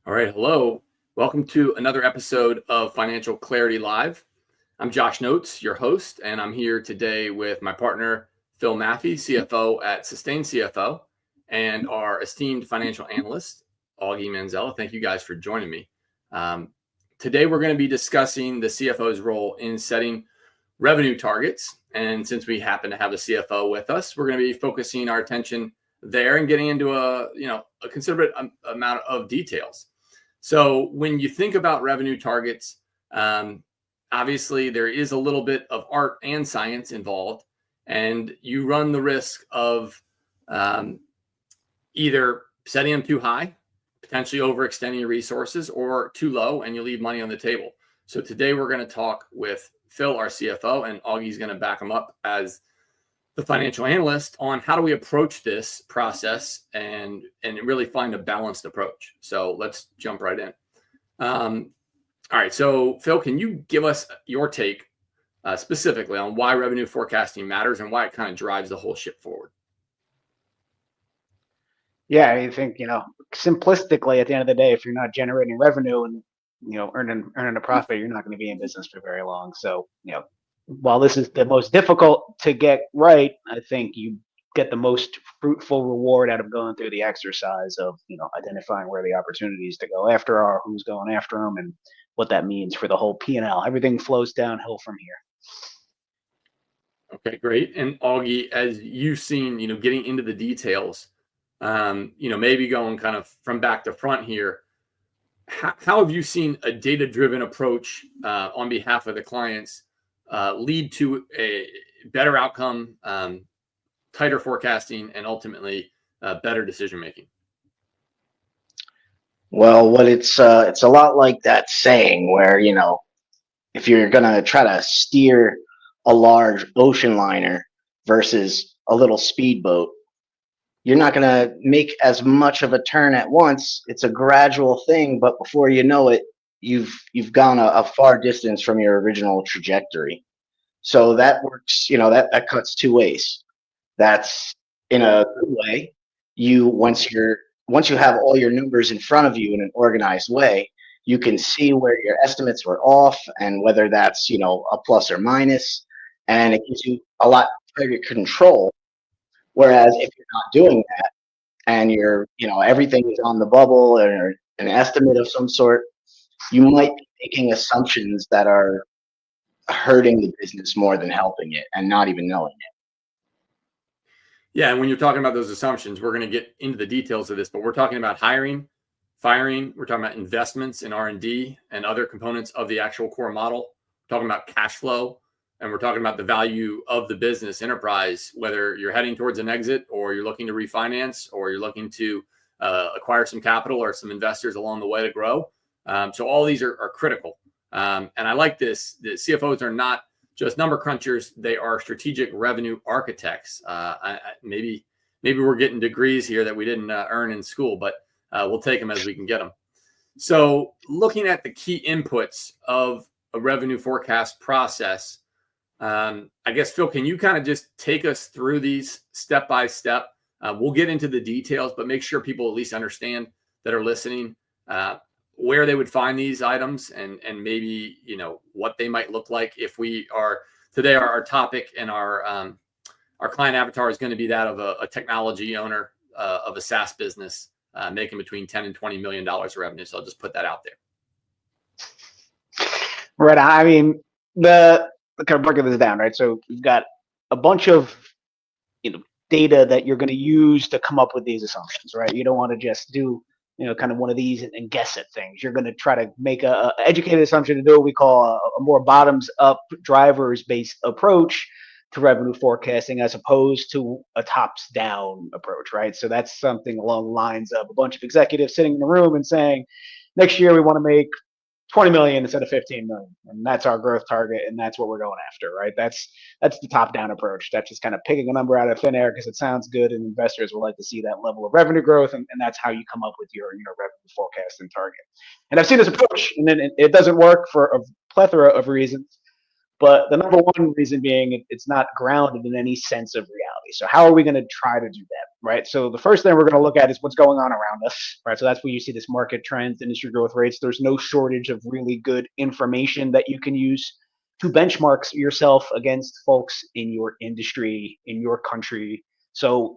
All right, hello. Welcome to another episode of Financial Clarity Live. I'm Josh Notes, your host, and I'm here today with my partner, Phil Maffey, CFO at Sustain CFO, and our esteemed financial analyst, Augie Manzella. Thank you guys for joining me. Today, we're going to be discussing the CFO's role in setting revenue targets. And since we happen to have a CFO with us, we're going to be focusing our attention there and getting into a considerable amount of details. So when you think about revenue targets, obviously there is a little bit of art and science involved, and you run the risk of either setting them too high, potentially overextending your resources, or too low and you leave money on the table. So today we're going to talk with Phil, our CFO, and Augie's going to back him up as the financial analyst on how do we approach this process and really find a balanced approach. So let's jump right in. All right. So Phil, can you give us your take specifically on why revenue forecasting matters and why it kind of drives the whole ship forward? Yeah, I think, simplistically at the end of the day, if you're not generating revenue and, earning a profit, you're not going to be in business for very long. So, while this is the most difficult to get right, I think you get the most fruitful reward out of going through the exercise of, identifying where the opportunities to go after are, who's going after them, and what that means for the whole P&L. Everything flows downhill from here. Okay, great. And Augie, as you've seen, getting into the details, maybe going kind of from back to front here, how have you seen a data-driven approach on behalf of the clients lead to a better outcome, tighter forecasting, and ultimately better decision-making? Well, it's a lot like that saying where, if you're going to try to steer a large ocean liner versus a little speedboat, you're not going to make as much of a turn at once. It's a gradual thing, but before you know it, you've gone a far distance from your original trajectory. So that works, that cuts two ways. That's in a good way. Once you have all your numbers in front of you in an organized way, you can see where your estimates were off and whether that's, a plus or minus, and it gives you a lot tighter control. Whereas if you're not doing that and everything is on the bubble or an estimate of some sort, you might be making assumptions that are hurting the business more than helping it and not even knowing it. Yeah, and when you're talking about those assumptions, we're going to get into the details of this, but we're talking about hiring, firing, we're talking about investments in R&D and other components of the actual core model. We're talking about cash flow, and we're talking about the value of the business enterprise, whether you're heading towards an exit or you're looking to refinance or you're looking to acquire some capital or some investors along the way to grow. So all these are critical. And I like this. The CFOs are not just number crunchers. They are strategic revenue architects. Maybe we're getting degrees here that we didn't earn in school, but we'll take them as we can get them. So looking at the key inputs of a revenue forecast process, I guess, Phil, can you kind of just take us through these step by step? We'll get into the details, but make sure people at least understand that are listening where they would find these items and maybe, what they might look like if we are today, our topic and our client avatar is going to be that of a technology owner of a SaaS business making between 10 and $20 million of revenue. So I'll just put that out there. Right. I mean, the kind of breaking this down, right? So you've got a bunch of, data that you're going to use to come up with these assumptions, right? You don't want to just do, kind of one of these and guess at things. You're going to try to make a educated assumption to do what we call a more bottoms up drivers based approach to revenue forecasting as opposed to a tops down approach, right? So that's something along the lines of a bunch of executives sitting in the room and saying, next year we want to make 20 million instead of 15 million. And that's our growth target. And that's what we're going after, right? That's the top down approach. That's just kind of picking a number out of thin air because it sounds good and investors will like to see that level of revenue growth. And that's how you come up with your revenue forecast and target. And I've seen this approach and then it doesn't work for a plethora of reasons. But the number one reason being it's not grounded in any sense of reality. So how are we going to try to do that? right? So the first thing we're going to look at is what's going on around us, right? So that's where you see this market trends, industry growth rates. There's no shortage of really good information that you can use to benchmark yourself against folks in your industry, in your country. So,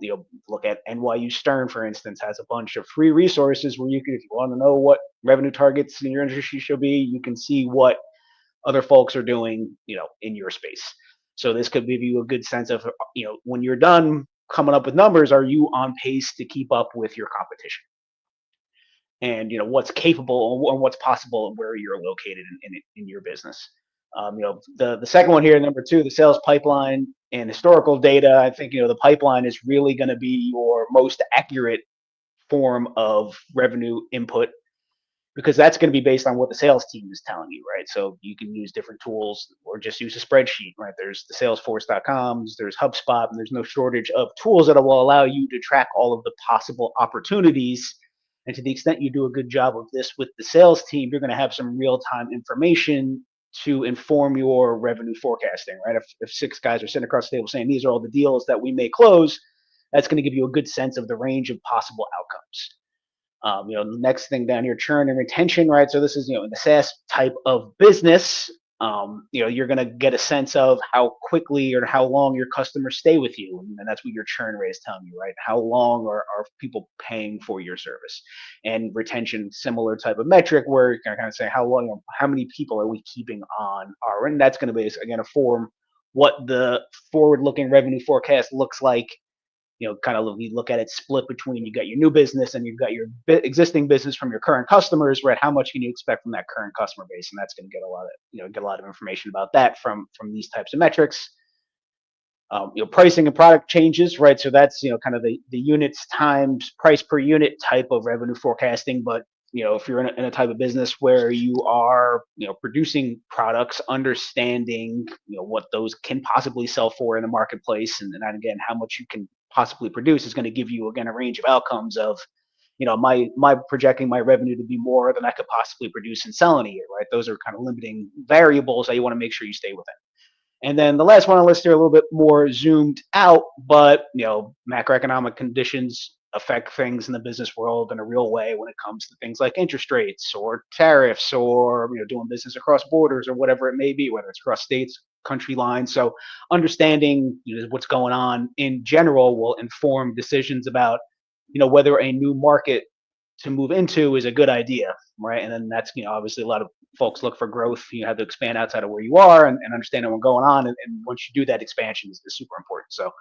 look at NYU Stern, for instance, has a bunch of free resources where you can, if you want to know what revenue targets in your industry should be, you can see what other folks are doing, in your space. So this could give you a good sense of, when you're done coming up with numbers, are you on pace to keep up with your competition? And what's capable and what's possible and where you're located in your business. The second one here, number 2, the sales pipeline and historical data. I think the pipeline is really going to be your most accurate form of revenue input, because that's going to be based on what the sales team is telling you, right? So you can use different tools or just use a spreadsheet, right? There's the Salesforce.coms, there's HubSpot, and there's no shortage of tools that will allow you to track all of the possible opportunities. And to the extent you do a good job of this with the sales team, you're going to have some real-time information to inform your revenue forecasting, right? If 6 guys are sitting across the table saying, these are all the deals that we may close, that's going to give you a good sense of the range of possible outcomes. The next thing down here, churn and retention, right? So this is, in the SaaS type of business, you're going to get a sense of how quickly or how long your customers stay with you. And that's what your churn rate is telling you, right? How long are people paying for your service? And retention, similar type of metric where you're kind of saying how long, how many people are we keeping on our, and that's going to be, again, a form what the forward-looking revenue forecast looks like. Kind of we look at it split between, you got your new business and you've got your existing business from your current customers, right? How much can you expect from that current customer base? And that's going to get a lot of information about that from these types of metrics. Pricing and product changes, right? So that's, kind of the units times price per unit type of revenue forecasting. But, if you're in a type of business where you are, producing products, understanding, what those can possibly sell for in the marketplace. And then again, how much you can possibly produce is going to give you, again, a range of outcomes of, my projecting my revenue to be more than I could possibly produce and sell in a year, right? Those are kind of limiting variables that you want to make sure you stay within. And then the last one on the list here, a little bit more zoomed out, but macroeconomic conditions affect things in the business world in a real way when it comes to things like interest rates or tariffs or doing business across borders or whatever it may be, whether it's across states, country lines. So understanding what's going on in general will inform decisions about whether a new market to move into is a good idea, right? And then that's obviously a lot of folks look for growth. You have to expand outside of where you are and understand what's going on. And once you do that, expansion is super important. So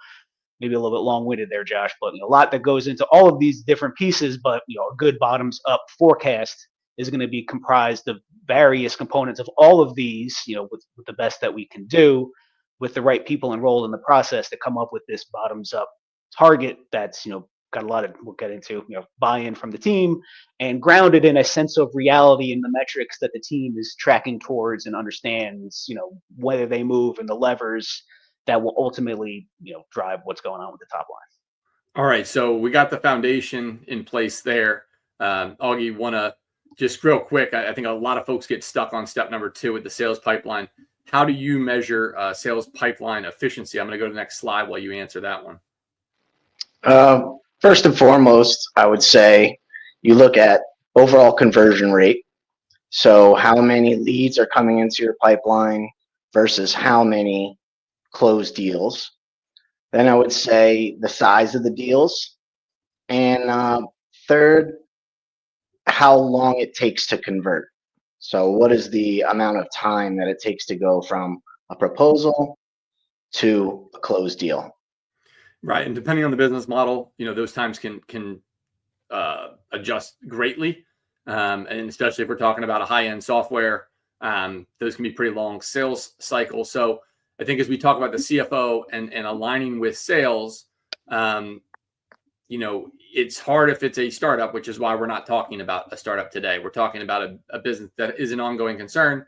maybe a little bit long-winded there, Josh, but a lot that goes into all of these different pieces. But a good bottoms-up forecast is going to be comprised of various components of all of these. With the best that we can do, with the right people enrolled in the process to come up with this bottoms-up target that's got a lot of, we'll get into, buy-in from the team and grounded in a sense of reality in the metrics that the team is tracking towards and understands, whether they move and the levers that will ultimately, drive what's going on with the top line. All right. So we got the foundation in place there. Augie, want to just real quick, I think a lot of folks get stuck on step number 2 with the sales pipeline. How do you measure sales pipeline efficiency? I'm going to go to the next slide while you answer that one. First and foremost, I would say you look at overall conversion rate. So how many leads are coming into your pipeline versus how many closed deals. Then I would say the size of the deals. And third, how long it takes to convert. So what is the amount of time that it takes to go from a proposal to a closed deal? Right. And depending on the business model, those times can adjust greatly. And especially if we're talking about a high-end software, those can be pretty long sales cycles. So I think as we talk about the CFO and aligning with sales, it's hard if it's a startup, which is why we're not talking about a startup today. We're talking about a business that is an ongoing concern,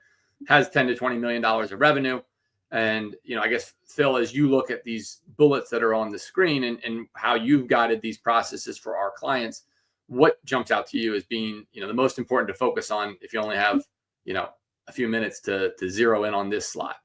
has $10 to $20 million of revenue. And, I guess, Phil, as you look at these bullets that are on the screen and how you've guided these processes for our clients, what jumps out to you as being, the most important to focus on if you only have, a few minutes to zero in on this slide?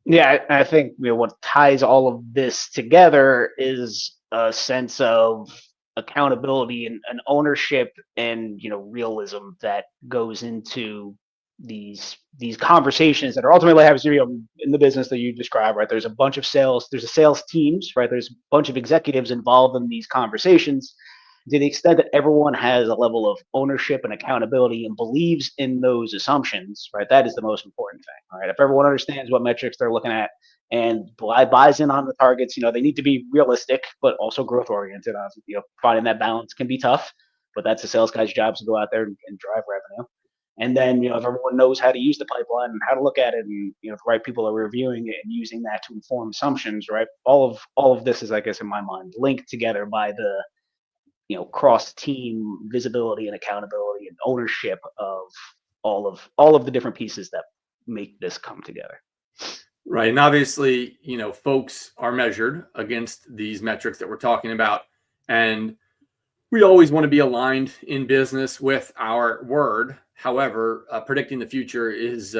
Yeah, I think what ties all of this together is a sense of accountability and ownership and realism that goes into these conversations that are ultimately happening in the business that you describe, right? There's a sales teams, right? There's a bunch of executives involved in these conversations. To the extent that everyone has a level of ownership and accountability and believes in those assumptions, right? That is the most important thing. All right. If everyone understands what metrics they're looking at and buys in on the targets, they need to be realistic, but also growth oriented. Finding that balance can be tough, but that's the sales guy's job to go out there and drive revenue. And then, if everyone knows how to use the pipeline and how to look at it, and if the right people are reviewing it and using that to inform assumptions, right? All of this is, I guess, in my mind, linked together by the cross team visibility and accountability and ownership of all of the different pieces that make this come together. Right. And obviously, folks are measured against these metrics that we're talking about. And we always want to be aligned in business with our word. However, predicting the future is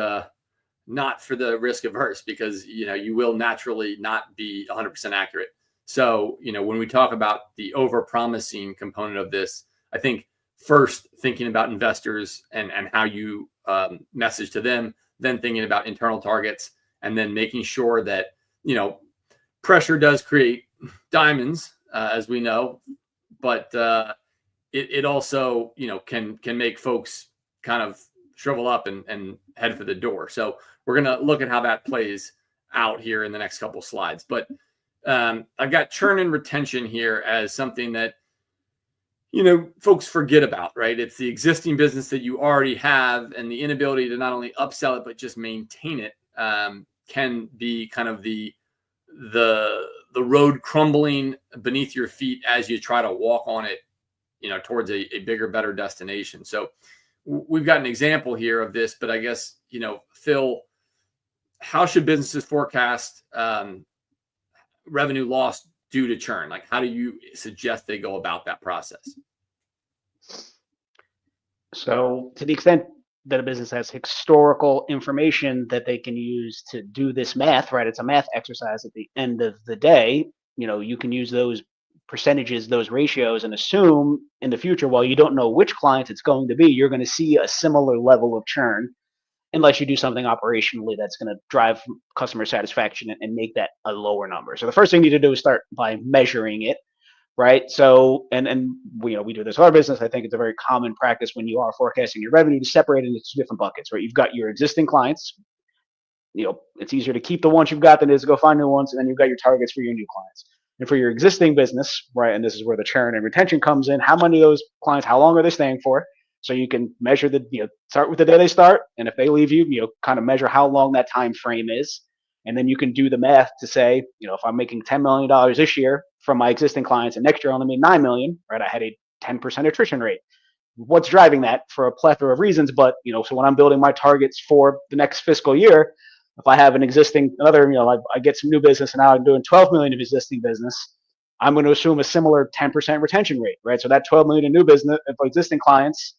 not for the risk averse, because you will naturally not be 100% accurate. So when we talk about the over promising component of this, I think first thinking about investors and how you message to them, then thinking about internal targets, and then making sure that pressure does create diamonds, as we know, but it also can make folks kind of shrivel up and head for the door. So we're going to look at how that plays out here in the next couple of slides. But I've got churn and retention here as something that folks forget about, right? It's the existing business that you already have, and the inability to not only upsell it but just maintain it can be kind of the road crumbling beneath your feet as you try to walk on it, towards a bigger, better destination. So we've got an example here of this, but I guess, Phil, how should businesses forecast revenue loss due to churn? Like, how do you suggest they go about that process? So to the extent that a business has historical information that they can use to do this math, right? It's a math exercise at the end of the day. You can use those percentages, those ratios, and assume in the future, while you don't know which client it's going to be, you're going to see a similar level of churn, unless you do something operationally that's going to drive customer satisfaction and make that a lower number. So the first thing you need to do is start by measuring it, right? So, and we do this in our business. I think it's a very common practice when you are forecasting your revenue to separate it into two different buckets, right? You've got your existing clients. It's easier to keep the ones you've got than it is to go find new ones. And then you've got your targets for your new clients. And for your existing business, right, and this is where the churn and retention comes in, how many of those clients, how long are they staying for? So you can measure start with the day they start, and if they leave you, kind of measure how long that time frame is. And then you can do the math to say, if I'm making $10 million this year from my existing clients and next year I only made $9 million, right, I had a 10% attrition rate. What's driving that? For a plethora of reasons, but so when I'm building my targets for the next fiscal year, if I have I get some new business and now I'm doing 12 million of existing business, I'm going to assume a similar 10% retention rate, right? So that 12 million in new business for existing clients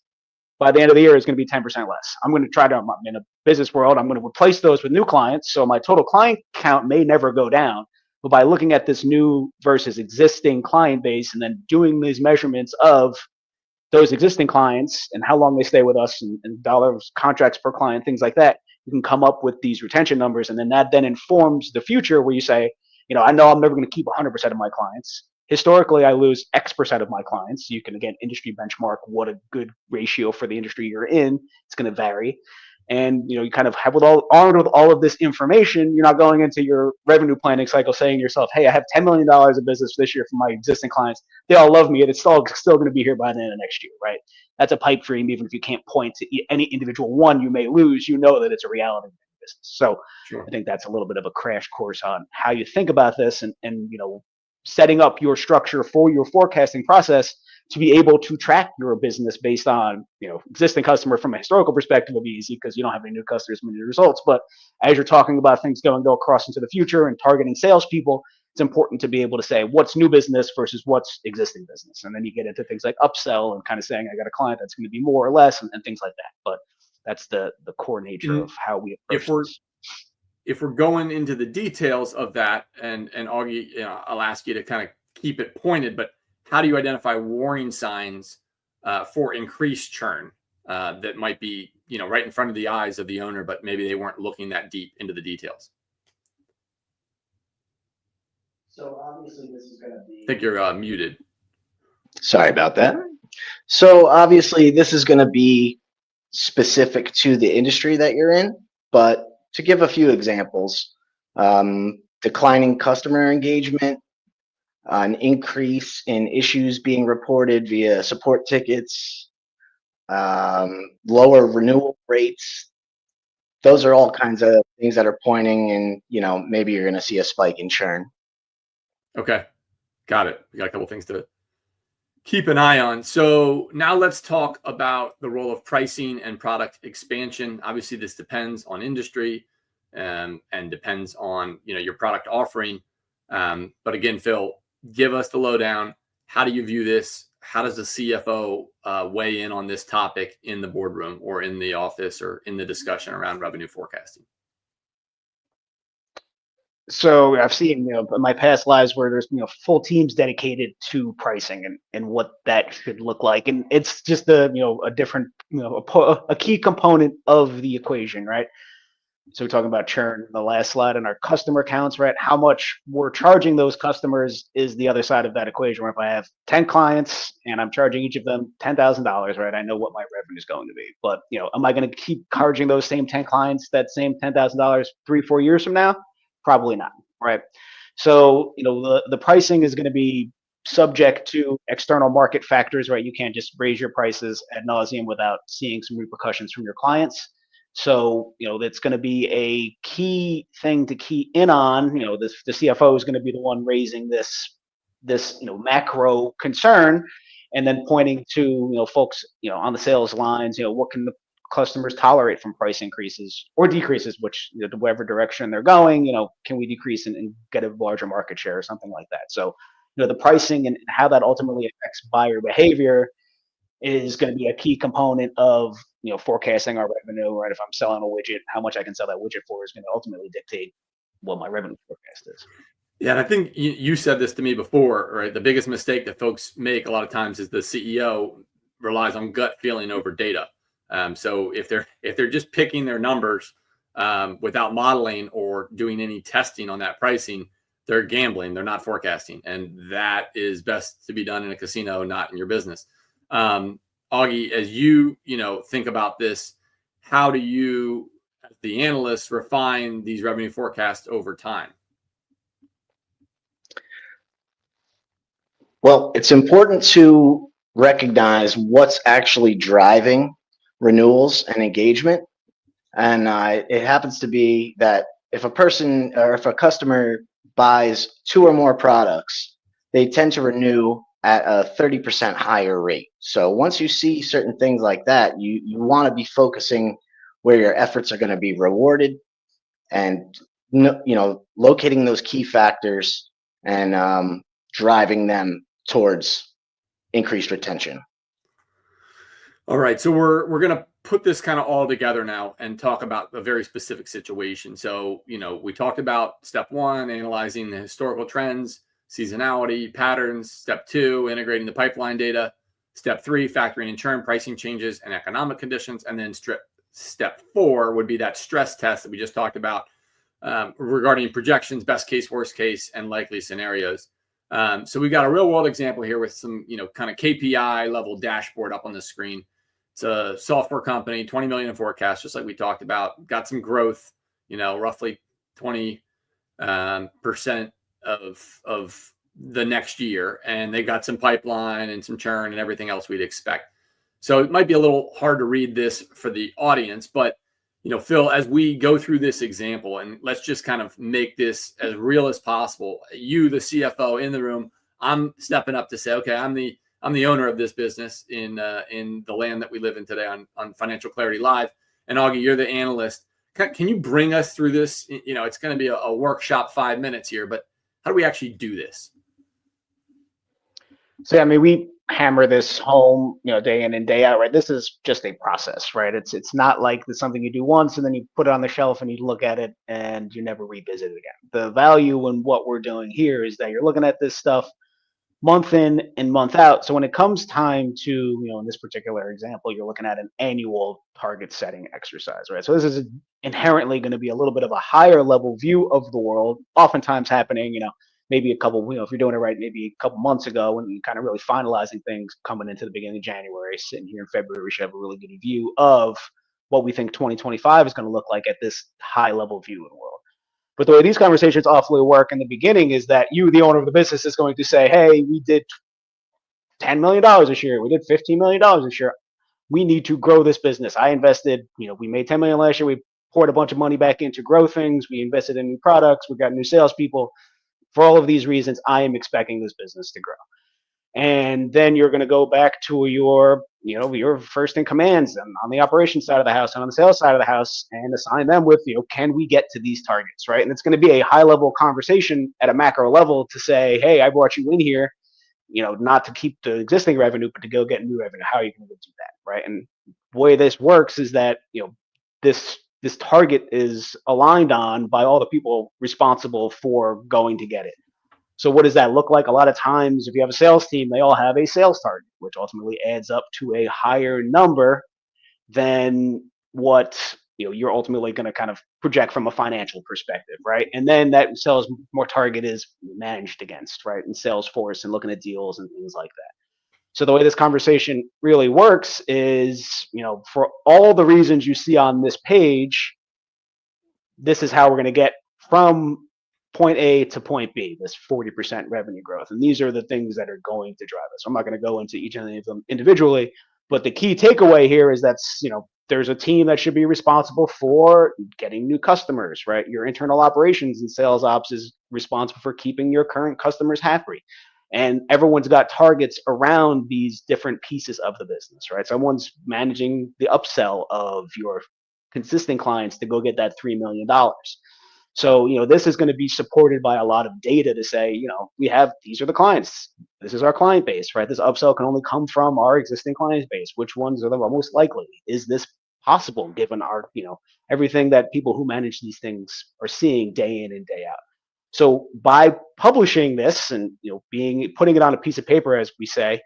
by the end of the year is going to be 10% less. I'm going to try to, in a business world, I'm going to replace those with new clients. So my total client count may never go down. But by looking at this new versus existing client base and then doing these measurements of those existing clients and how long they stay with us and dollars contracts per client, things like that, you can come up with these retention numbers. And then that then informs the future where you say, I know I'm never going to keep 100% of my clients. Historically, I lose X% of my clients. You can, again, industry benchmark what a good ratio for the industry you're in. It's going to vary. And, you kind of have armed with all of this information, you're not going into your revenue planning cycle saying to yourself, hey, I have $10 million of business this year from my existing clients. They all love me, and it's still going to be here by the end of next year, right? That's a pipe dream. Even if you can't point to any individual one you may lose, that it's a reality in business. So sure. I think that's a little bit of a crash course on how you think about this and setting up your structure for your forecasting process to be able to track your business based on, existing customer from a historical perspective will be easy because you don't have any new customers, many results. But as you're talking about things go across into the future and targeting salespeople, it's important to be able to say what's new business versus what's existing business. And then you get into things like upsell and kind of saying, I got a client that's going to be more or less and things like that. But that's the core nature of how we approach this. if we're going into the details of that, and Augie, I'll ask you to kind of keep it pointed, but how do you identify warning signs for increased churn that might be, right in front of the eyes of the owner, but maybe they weren't looking that deep into the details? So obviously this is going to be. I think you're muted. Sorry about that. So obviously this is going to be specific to the industry that you're in, but to give a few examples, declining customer engagement, an increase in issues being reported via support tickets, lower renewal rates. Those are all kinds of things that are pointing, and maybe you're going to see a spike in churn. Okay, got it. We got a couple things to keep an eye on. So now let's talk about the role of pricing and product expansion. Obviously, this depends on industry and depends on your product offering. But again, Phil, give us the lowdown. How do you view this? How does the CFO weigh in on this topic in the boardroom or in the office or in the discussion around revenue forecasting? So I've seen, in my past lives where there's, full teams dedicated to pricing and what that should look like. And it's just a different, a key component of the equation, right? So we're talking about churn in the last slide and our customer counts, right? How much we're charging those customers is the other side of that equation. Where if I have 10 clients and I'm charging each of them $10,000, right? I know what my revenue is going to be. But, am I going to keep charging those same 10 clients that same $10,000 3-4 years from now? Probably not, right? So, the pricing is going to be subject to external market factors, right? You can't just raise your prices ad nauseum without seeing some repercussions from your clients. So, that's going to be a key thing to key in on. The CFO is going to be the one raising this macro concern, and then pointing to folks on the sales lines. What can the customers tolerate from price increases or decreases, which whatever direction they're going. Can we decrease and get a larger market share or something like that? So, the pricing and how that ultimately affects buyer behavior is going to be a key component of forecasting our revenue. Right, if I'm selling a widget, how much I can sell that widget for is going to ultimately dictate what my revenue forecast is. Yeah, and I think you said this to me before, right? The biggest mistake that folks make a lot of times is the CEO relies on gut feeling over data. So if they're just picking their numbers without modeling or doing any testing on that pricing, they're gambling. They're not forecasting, and that is best to be done in a casino, not in your business. Augie, as you think about this, how do you, as the analyst, refine these revenue forecasts over time? Well, it's important to recognize what's actually driving renewals and engagement. And it happens to be that if a person or if a customer buys 2 or more products, they tend to renew at a 30% higher rate. So once you see certain things like that, you want to be focusing where your efforts are going to be rewarded, and locating those key factors and driving them towards increased retention. All right, so we're going to put this kind of all together now and talk about a very specific situation. So, we talked about step 1, analyzing the historical trends, seasonality, patterns. Step 2, integrating the pipeline data. Step 3, factoring in churn, pricing changes, and economic conditions. And then step 4 would be that stress test that we just talked about regarding projections, best case, worst case, and likely scenarios. So we've got a real world example here with some, kind of KPI level dashboard up on the screen. It's a software company, 20 million in forecast, just like we talked about. Got some growth, roughly 20% of the next year, and they got some pipeline and some churn and everything else we'd expect. So it might be a little hard to read this for the audience, but Phil, as we go through this example, and let's just kind of make this as real as possible. You, the CFO in the room, I'm stepping up to say, okay, I'm the owner of this business in the land that we live in today on Financial Clarity Live. And Augie, you're the analyst. Can you bring us through this? It's going to be a workshop, 5 minutes here, but how do we actually do this? So, we hammer this home, day in and day out, right? This is just a process, right? It's not like it's something you do once and then you put it on the shelf and you look at it and you never revisit it again. The value in what we're doing here is that you're looking at this stuff month in and month out. So when it comes time to, in this particular example, you're looking at an annual target setting exercise, right? So this is inherently going to be a little bit of a higher level view of the world, oftentimes happening, maybe a couple, if you're doing it right, maybe a couple months ago when you're kind of really finalizing things coming into the beginning of January, sitting here in February, we should have a really good view of what we think 2025 is going to look like at this high level view of the world. But the way these conversations awfully work in the beginning is that you, the owner of the business, is going to say, hey, we did $10 million this year. We did $15 million this year. We need to grow this business. I invested, we made 10 million last year. We poured a bunch of money back in to grow things. We invested in new products. We got new salespeople. For all of these reasons, I am expecting this business to grow. And then you're going to go back to your first in commands and on the operations side of the house and on the sales side of the house and assign them with, can we get to these targets, right? And it's going to be a high level conversation at a macro level to say, hey, I brought you in here, not to keep the existing revenue, but to go get new revenue. How are you going to do that, right? And the way this works is that, this target is aligned on by all the people responsible for going to get it. So what does that look like? A lot of times, if you have a sales team, they all have a sales target, which ultimately adds up to a higher number than what you're ultimately going to kind of project from a financial perspective, right? And then that sales more target is managed against, right? And Salesforce and looking at deals and things like that. So the way this conversation really works is, for all the reasons you see on this page, this is how we're going to get from point A to point B, this 40% revenue growth. And these are the things that are going to drive us. So I'm not going to go into each of them individually, but the key takeaway here is that's, there's a team that should be responsible for getting new customers, right? Your internal operations and sales ops is responsible for keeping your current customers happy. And everyone's got targets around these different pieces of the business, right? Someone's managing the upsell of your consistent clients to go get that $3 million. So, this is going to be supported by a lot of data to say, these are the clients. This is our client base, right? This upsell can only come from our existing client base. Which ones are the most likely? Is this possible given our, everything that people who manage these things are seeing day in and day out? So by publishing this and, putting it on a piece of paper, as we say,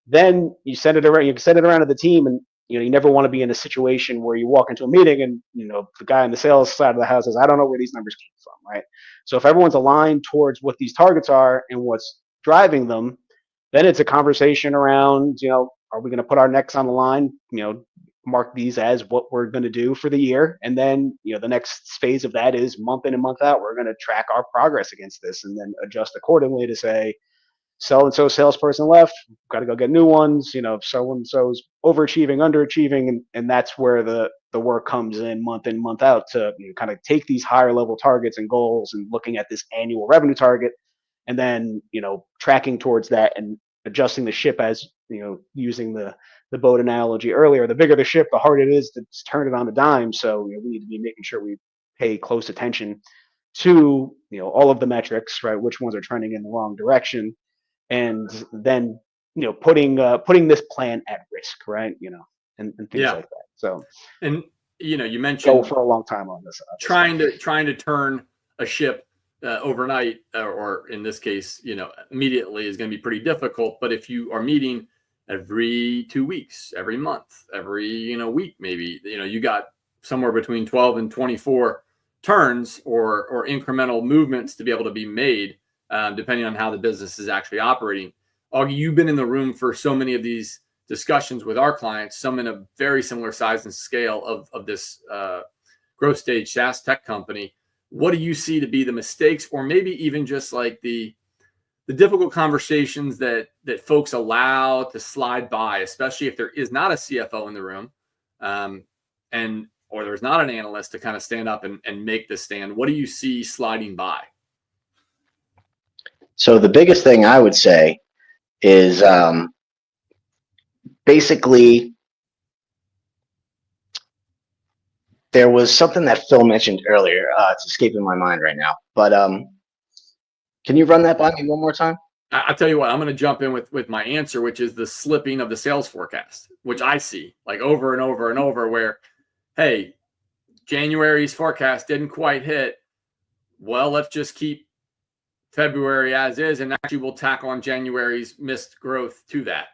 then you send it around, to the team, and you never want to be in a situation where you walk into a meeting and the guy on the sales side of the house says, I don't know where these numbers came from, right? So if everyone's aligned towards what these targets are and what's driving them, then it's a conversation around, are we going to put our necks on the line, mark these as what we're going to do for the year, and then the next phase of that is month in and month out, we're going to track our progress against this and then adjust accordingly to say, so and so salesperson left, got to go get new ones, so and so's overachieving, underachieving, and that's where the work comes in month out to kind of take these higher level targets and goals and looking at this annual revenue target and then tracking towards that and adjusting the ship as using the boat analogy earlier. The bigger the ship, the harder it is to turn it on a dime. So we need to be making sure we pay close attention to all of the metrics, right? Which ones are trending in the wrong direction, and then putting this plan at risk, right? And things like that. So and you mentioned go for a long time on this. Trying to turn a ship overnight, or in this case, immediately is going to be pretty difficult. But if you are meeting every 2 weeks, every month, every week, maybe you got somewhere between 12 and 24 turns or incremental movements to be able to be made, depending on how the business is actually operating. Augie, you've been in the room for so many of these discussions with our clients, some in a very similar size and scale of this growth stage SaaS tech company. What do you see to be the mistakes, or maybe even just like the difficult conversations that folks allow to slide by, especially if there is not a CFO in the room, or there's not an analyst to kind of stand up and make the stand? What do you see sliding by? So the biggest thing I would say is basically there was something that Phil mentioned earlier. It's escaping my mind right now, but can you run that by me one more time? I'll tell you what, I'm going to jump in with my answer, which is the slipping of the sales forecast, which I see like over and over and over where, hey, January's forecast didn't quite hit. Well, let's just keep February as is, and actually we'll tack on January's missed growth to that.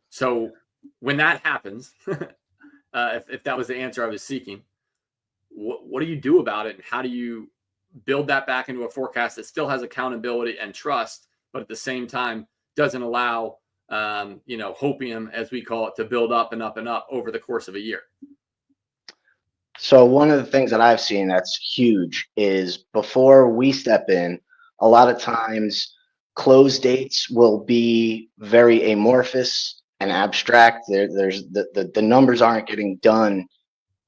So when that happens, if that was the answer I was seeking, what do you do about it? And how do you build that back into a forecast that still has accountability and trust, but at the same time doesn't allow, hopium, as we call it, to build up and up and up over the course of a year? So one of the things that I've seen that's huge is before we step in, a lot of times close dates will be very amorphous and abstract. There's the numbers aren't getting done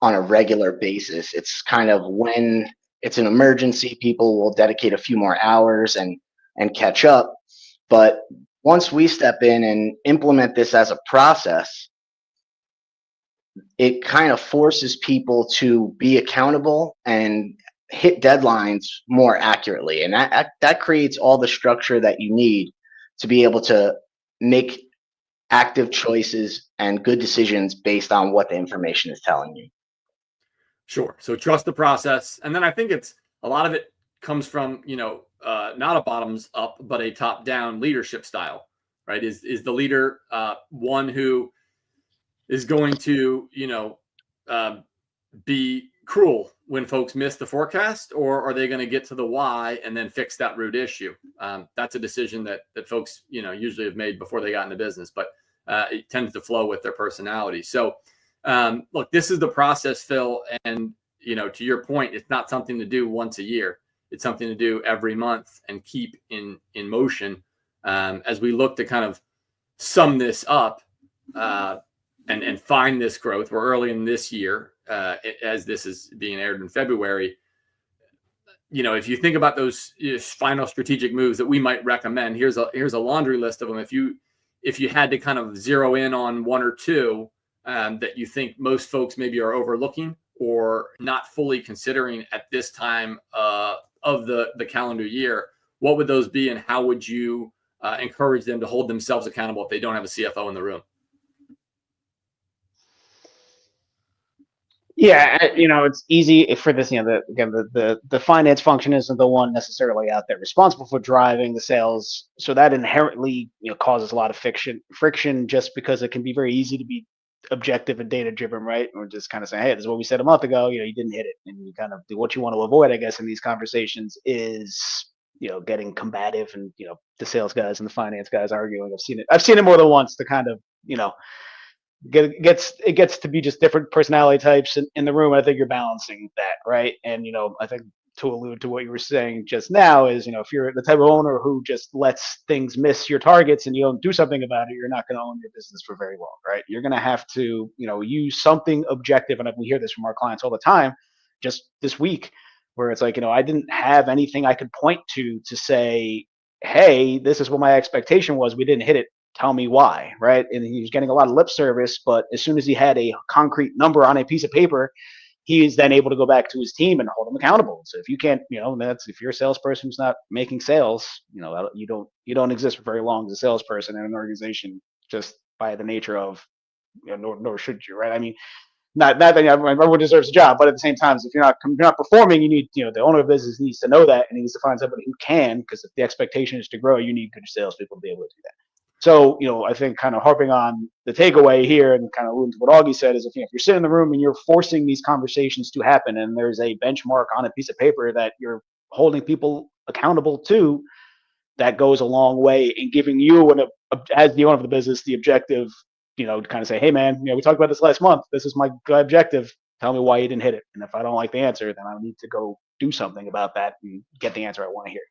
on a regular basis. It's kind of when it's an emergency, people will dedicate a few more hours and catch up. But once we step in and implement this as a process, it kind of forces people to be accountable and hit deadlines more accurately. And that creates all the structure that you need to be able to make active choices and good decisions based on what the information is telling you. Sure. So trust the process. And then I think a lot of it comes from, not a bottoms up, but a top down leadership style, right? Is the leader one who is going to, be cruel when folks miss the forecast, or are they going to get to the why and then fix that root issue? That's a decision that folks, usually have made before they got into business, but it tends to flow with their personality. So, look, this is the process, Phil. And, to your point, it's not something to do once a year. It's something to do every month and keep in motion as we look to kind of sum this up and find this growth. We're early in this year as this is being aired in February. If you think about those final strategic moves that we might recommend, here's a laundry list of them. If you had to kind of zero in on one or two that you think most folks maybe are overlooking or not fully considering at this time of the calendar year, what would those be, and how would you encourage them to hold themselves accountable if they don't have a CFO in the room? Yeah, it's easy for this. The finance function isn't the one necessarily out there responsible for driving the sales, so that inherently causes a lot of friction, just because it can be very easy to be objective and data driven, right? Or just kind of saying, hey, this is what we said a month ago. You didn't hit it, and you kind of do what you want to avoid, I guess, in these conversations is getting combative and the sales guys and the finance guys arguing. I've seen it more than once. To kind of it gets to be just different personality types in the room. I think you're balancing that, right? And I think to allude to what you were saying just now is if you're the type of owner who just lets things miss your targets and you don't do something about it, you're not going to own your business for very long, right? You're going to have to use something objective, and we hear this from our clients all the time. Just this week, where it's like I didn't have anything I could point to say, hey, this is what my expectation was, we didn't hit it, tell me why, right? And he was getting a lot of lip service, but as soon as he had a concrete number on a piece of paper, he is then able to go back to his team and hold them accountable. So if you can't, if you're a salesperson who's not making sales, you don't exist for very long as a salesperson in an organization, just by the nature of, nor should you, right? I mean, not that everyone deserves a job, but at the same time, if you're not performing, you need, the owner of the business needs to know that, and he needs to find somebody who can, because if the expectation is to grow, you need good salespeople to be able to do that. So, I think kind of harping on the takeaway here and kind of alluding to what Augie said is if you're sitting in the room and you're forcing these conversations to happen, and there's a benchmark on a piece of paper that you're holding people accountable to, that goes a long way in giving you, as the owner of the business, the objective, to kind of say, hey, man, we talked about this last month. This is my objective. Tell me why you didn't hit it. And if I don't like the answer, then I need to go do something about that and get the answer I want to hear.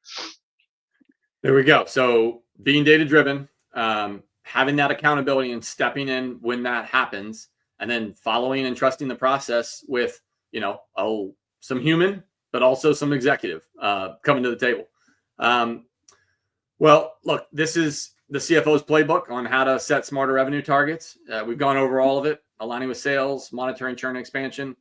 There we go. So being data driven, having that accountability and stepping in when that happens, and then following and trusting the process with, some human, but also some executive coming to the table. Well, look, this is the CFO's playbook on how to set smarter revenue targets. We've gone over all of it: aligning with sales, monitoring churn expansion,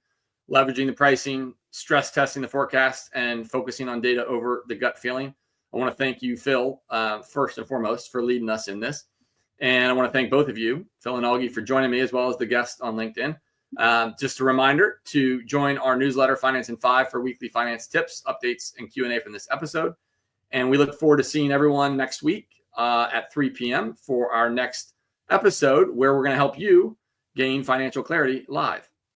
leveraging the pricing, stress testing the forecast, and focusing on data over the gut feeling. I I want to thank you, Phil, first and foremost, for leading us in this. And I want to thank both of you, Phil and Augie, for joining me as well as the guest on LinkedIn. Just a reminder to join our newsletter, Finance in 5, for weekly finance tips, updates, and Q&A from this episode. And we look forward to seeing everyone next week at 3 p.m. for our next episode, where we're going to help you gain financial clarity live.